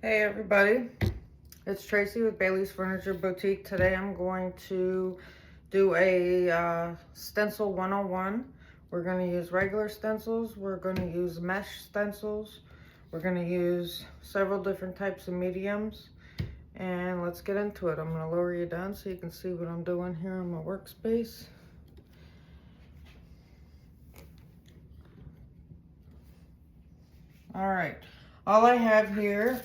Hey everybody, it's Tracy with Bailey's Furniture Boutique. Today I'm going to do a stencil 101. We're going to use regular stencils, we're going to use mesh stencils, we're going to use several different types of mediums, and let's get into it. I'm going to lower you down so you can see what I'm doing here on my workspace. Alright, all I have here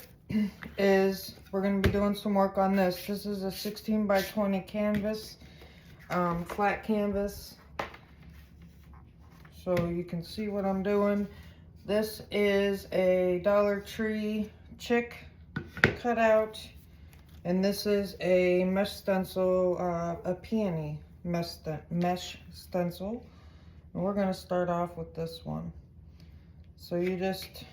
is we're going to be doing some work on this. This is a 16 by 20 canvas, flat canvas, so you can see what I'm doing. This is a Dollar Tree chick cutout, and this is a mesh stencil, a peony mesh stencil, and we're going to start off with this one. So you just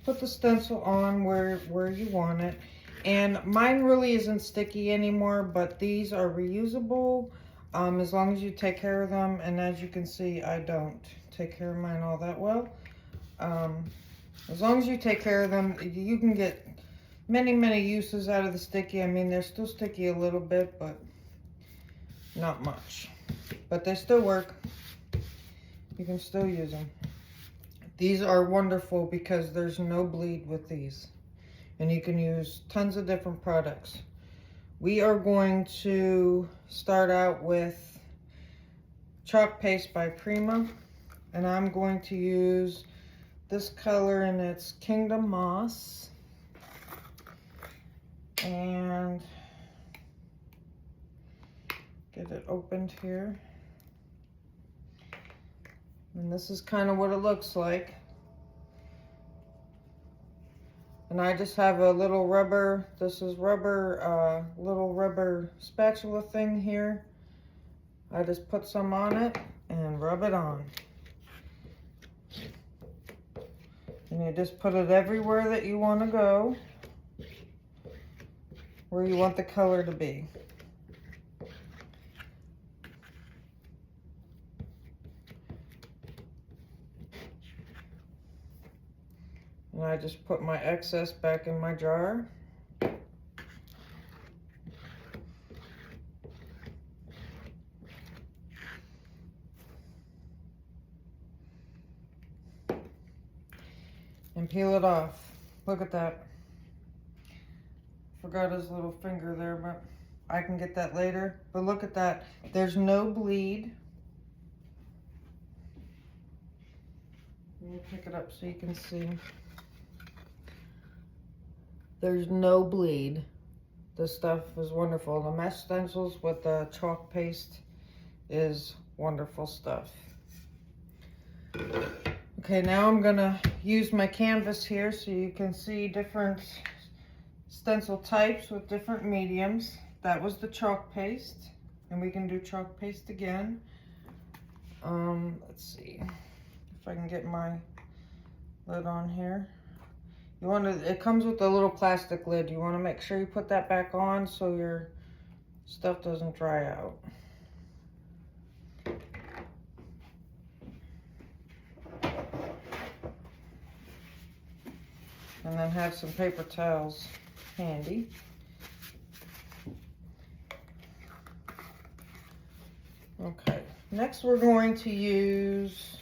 put the stencil on where you want it, and mine really isn't sticky anymore, but these are reusable as long as you take care of them, and as you can see, I don't take care of mine all that well. As long as you take care of them, you can get many uses out of the sticky. I mean, they're still sticky a little bit, but not much, but they still work. You can still use them. These are wonderful because there's no bleed with these, and you can use tons of different products. We are going to start out with chalk paste by Prima, and I'm going to use this color, and it's Kingdom Moss, and get it opened here. And this is kind of what it looks like. And I just have a little rubber, this is rubber, little rubber spatula thing here. I just put some on it and rub it on. And you just put it everywhere that you want to go, where you want the color to be. And I just put my excess back in my jar. And peel it off. Look at that. Forgot his little finger there, but I can get that later. But look at that. There's no bleed. Let me pick it up so you can see. There's no bleed. This stuff is wonderful. The mesh stencils with the chalk paste is wonderful stuff. Okay, now I'm gonna use my canvas here so you can see different stencil types with different mediums. That was the chalk paste, and we can do chalk paste again. Let's see if I can get my lid on here. You want to, it comes with a little plastic lid. You want to make sure you put that back on so your stuff doesn't dry out. And then have some paper towels handy. Okay, next we're going to use,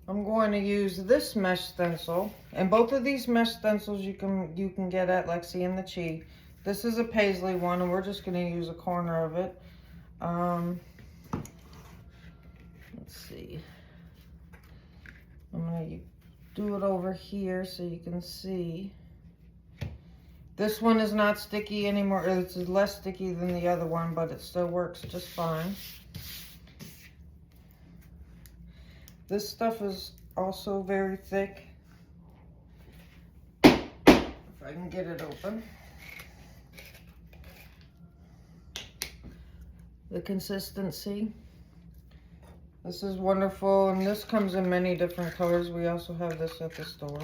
I'm going to use this mesh stencil, and both of these mesh stencils you can get at Lexi and the Chi. This is a paisley one, and we're just going to use a corner of it. Let's see. I'm going to do it over here so you can see. This one is not sticky anymore. It's less sticky than the other one, but it still works just fine. This stuff is also very thick. If I can get it open. The consistency. This is wonderful, and this comes in many different colors. We also have this at the store.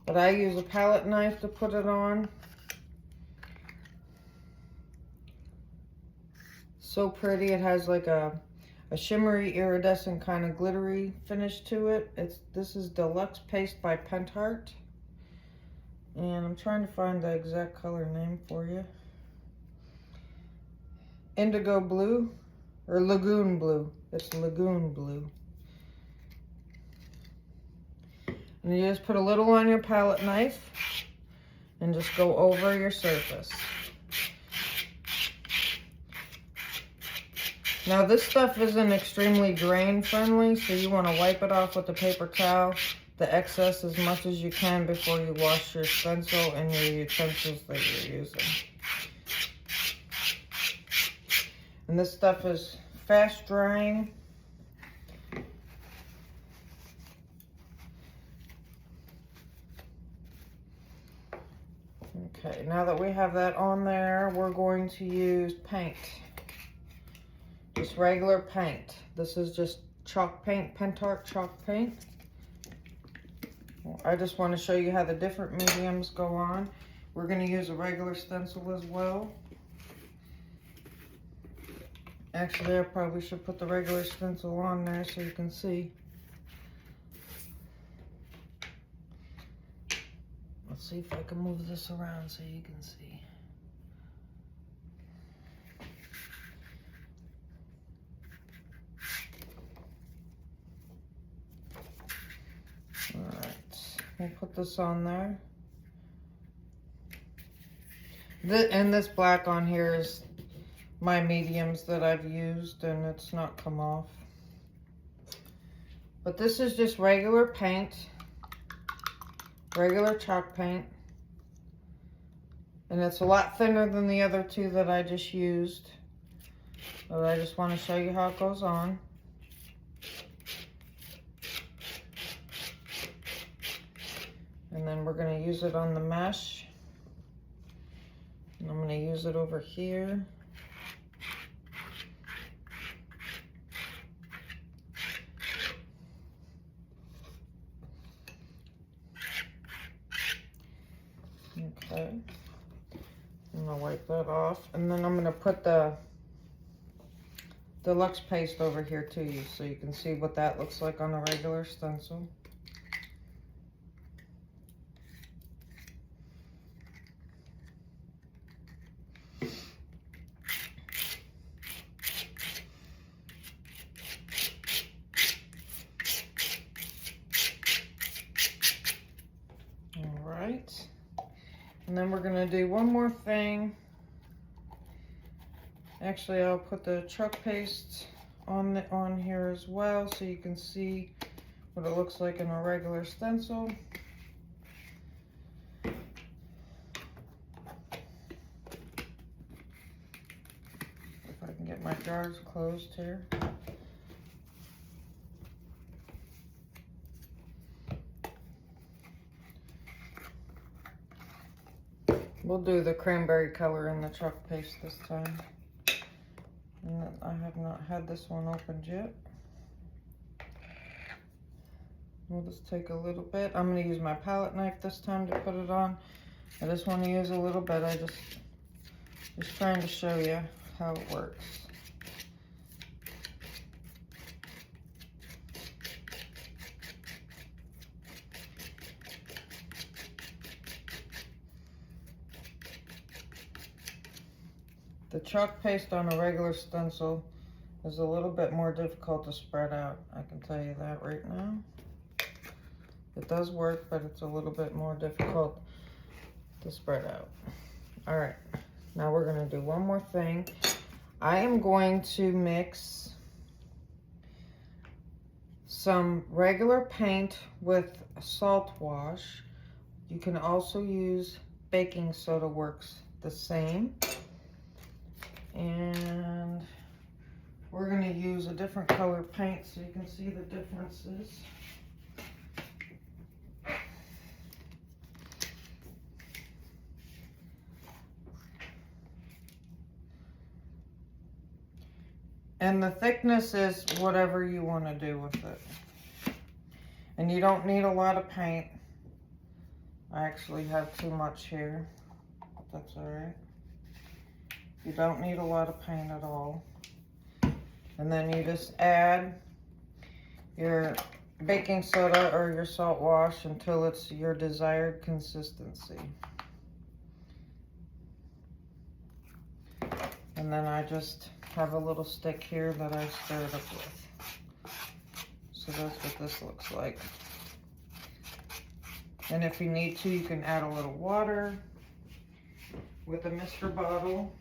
But I use a palette knife to put it on. So pretty. It has like a a shimmery iridescent kind of glittery finish to it. This is Deluxe Paste by Pentart. And I'm trying to find the exact color name for you. Indigo Blue, or Lagoon Blue. It's Lagoon Blue. And you just put a little on your palette knife and just go over your surface. Now this stuff isn't extremely grain friendly, so you want to wipe it off with a paper towel, the excess as much as you can before you wash your stencil and your utensils that you're using. And this stuff is fast drying. Okay, now that we have that on there, we're going to use paint. Just regular paint. This is just chalk paint, Pentart chalk paint. I just want to show you how the different mediums go on. We're going to use a regular stencil as well. Actually, I probably should put the regular stencil on there so you can see. Let's see if I can move this around so you can see. Alright, we'll put this on there. And this black on here is my mediums that I've used, and it's not come off. But this is just regular paint, regular chalk paint, and it's a lot thinner than the other two that I just used, but I just want to show you how it goes on. And then we're going to use it on the mesh, and I'm going to use it over here. Okay, I'm gonna wipe that off, and then I'm gonna put the Deluxe Paste over here to you so you can see what that looks like on a regular stencil. All right. And then we're going to do one more thing. Actually, I'll put the chalk paste on here as well so you can see what it looks like in a regular stencil. If I can get my jars closed here. We'll do the cranberry color in the chalk paste this time. And I have not had this one opened yet. We'll just take a little bit. I'm going to use my palette knife this time to put it on. I just want to use a little bit. Just trying to show you how it works. The chalk paste on a regular stencil is a little bit more difficult to spread out. I can tell you that right now. It does work, but it's a little bit more difficult to spread out. All right, now we're gonna do one more thing. I am going to mix some regular paint with salt wash. You can also use baking soda, works the same. And we're going to use a different color paint so you can see the differences. And the thickness is whatever you want to do with it. And you don't need a lot of paint. I actually have too much here, but that's all right. You don't need a lot of paint at all. And then you just add your baking soda or your salt wash until it's your desired consistency. And then I just have a little stick here that I stir it up with. So that's what this looks like. And if you need to, you can add a little water with a Mr. bottle.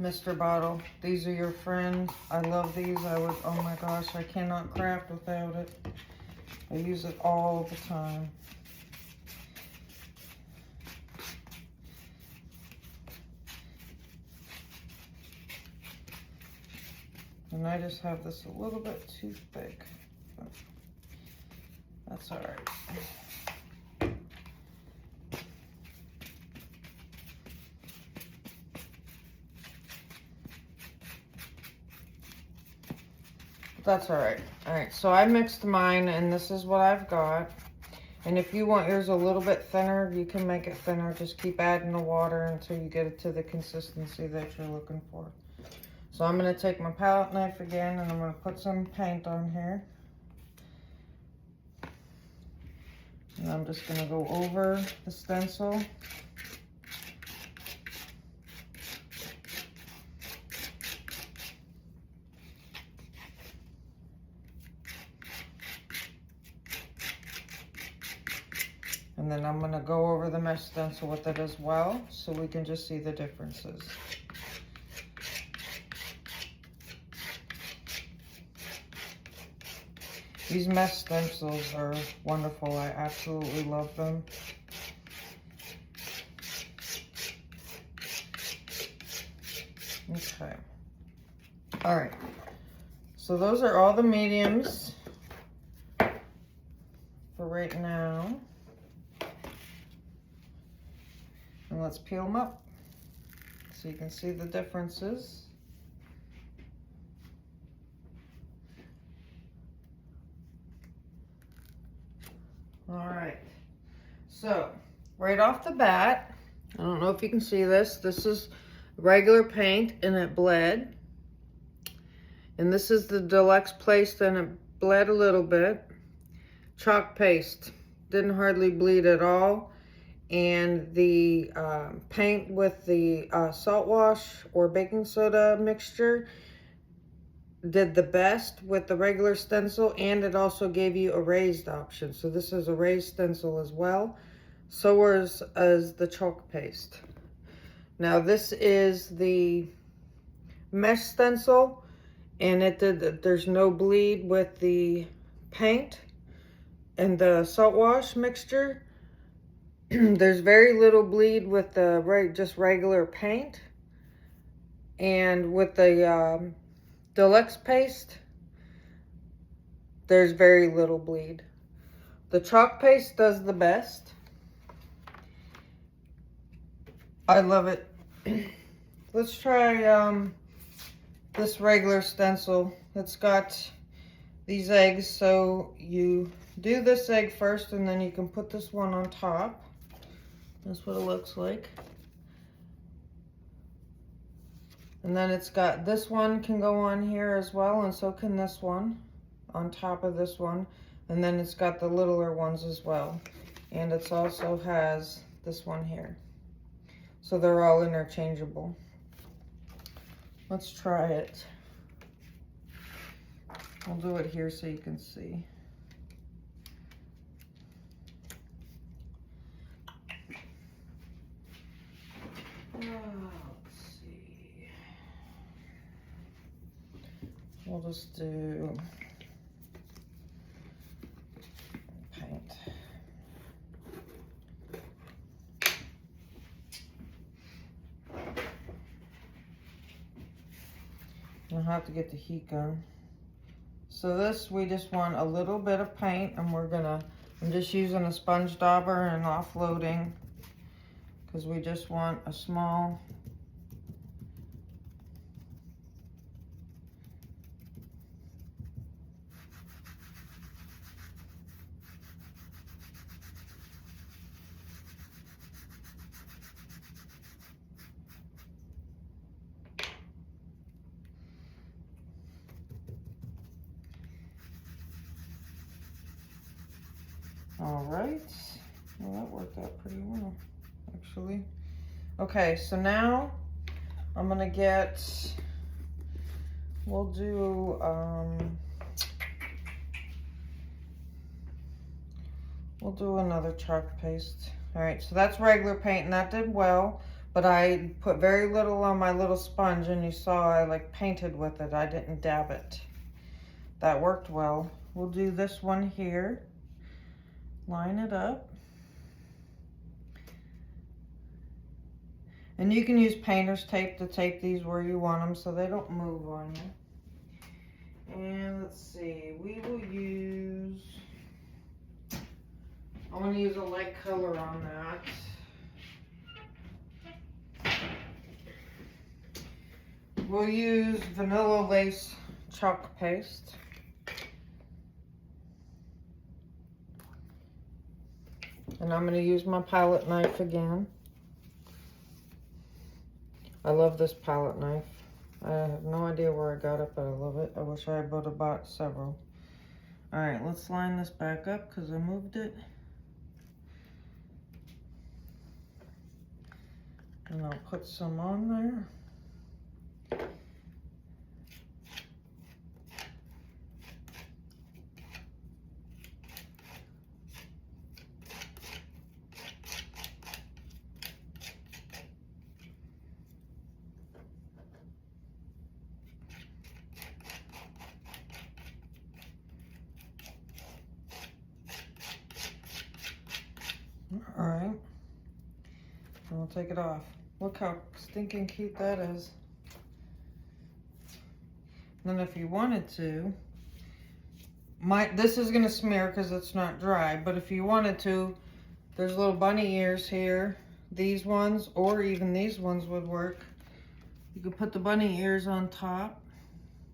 Mr. Bottle, these are your friends. I love these. Oh my gosh, I cannot craft without it. I use it all the time. And I just have this a little bit too thick, but that's all right. That's all right. All right, so I mixed mine, and this is what I've got. And if you want yours a little bit thinner, you can make it thinner. Just keep adding the water until you get it to the consistency that you're looking for. So I'm going to take my palette knife again, and I'm going to put some paint on here. And I'm just going to go over the stencil. And then I'm going to go over the mesh stencil with it as well, so we can just see the differences. These mesh stencils are wonderful. I absolutely love them. Okay. All right. So those are all the mediums for right now. And let's peel them up so you can see the differences. All right, so right off the bat, I don't know if you can see this. This is regular paint and it bled. And this is the deluxe paste and it bled a little bit. Chalk paste, didn't hardly bleed at all. And the paint with the salt wash or baking soda mixture did the best with the regular stencil, and it also gave you a raised option. So this is a raised stencil as well. So as the chalk paste. Now this is the mesh stencil, and there's no bleed with the paint and the salt wash mixture. There's very little bleed with the just regular paint, and with the deluxe paste, there's very little bleed. The chalk paste does the best. I love it. Let's try this regular stencil. It's got these eggs, so you do this egg first and then you can put this one on top. That's what it looks like. And then it's got this one can go on here as well, and so can this one on top of this one. And then it's got the littler ones as well. And it also has this one here. So they're all interchangeable. Let's try it. I'll do it here so you can see. We'll just do paint. I'll have to get the heat gun. So this, we just want a little bit of paint, and I'm just using a sponge dauber and offloading because we just want a small All right. Well, that worked out pretty well, actually. Okay, so now I'm gonna get, we'll do another chalk paste. All right, so that's regular paint, and that did well, but I put very little on my little sponge, and you saw I like painted with it. I didn't dab it. That worked well. We'll do this one here. Line it up. And you can use painter's tape to tape these where you want them so they don't move on you. And let's see, we will use, I want to use a light color on that. We'll use Vanilla Lace chalk paste. And I'm going to use my palette knife again. I love this palette knife. I have no idea where I got it, but I love it. I wish I would have bought several. All right, let's line this back up because I moved it. And I'll put some on there. All right, and we'll take it off. Look how stinking cute that is. And then if you wanted to, this is gonna smear because it's not dry, but if you wanted to, there's little bunny ears here. These ones, or even these ones would work. You could put the bunny ears on top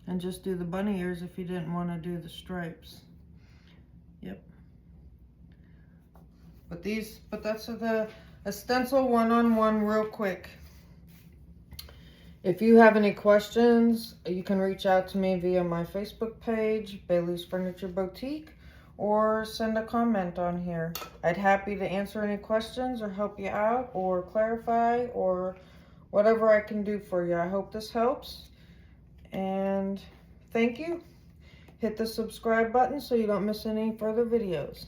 and just do the bunny ears if you didn't want to do the stripes. Yep. But that's a stencil one-on-one real quick. If you have any questions, you can reach out to me via my Facebook page, Bailey's Furniture Boutique, or send a comment on here. I'd happy to answer any questions or help you out or clarify or whatever I can do for you. I hope this helps. And thank you. Hit the subscribe button so you don't miss any further videos.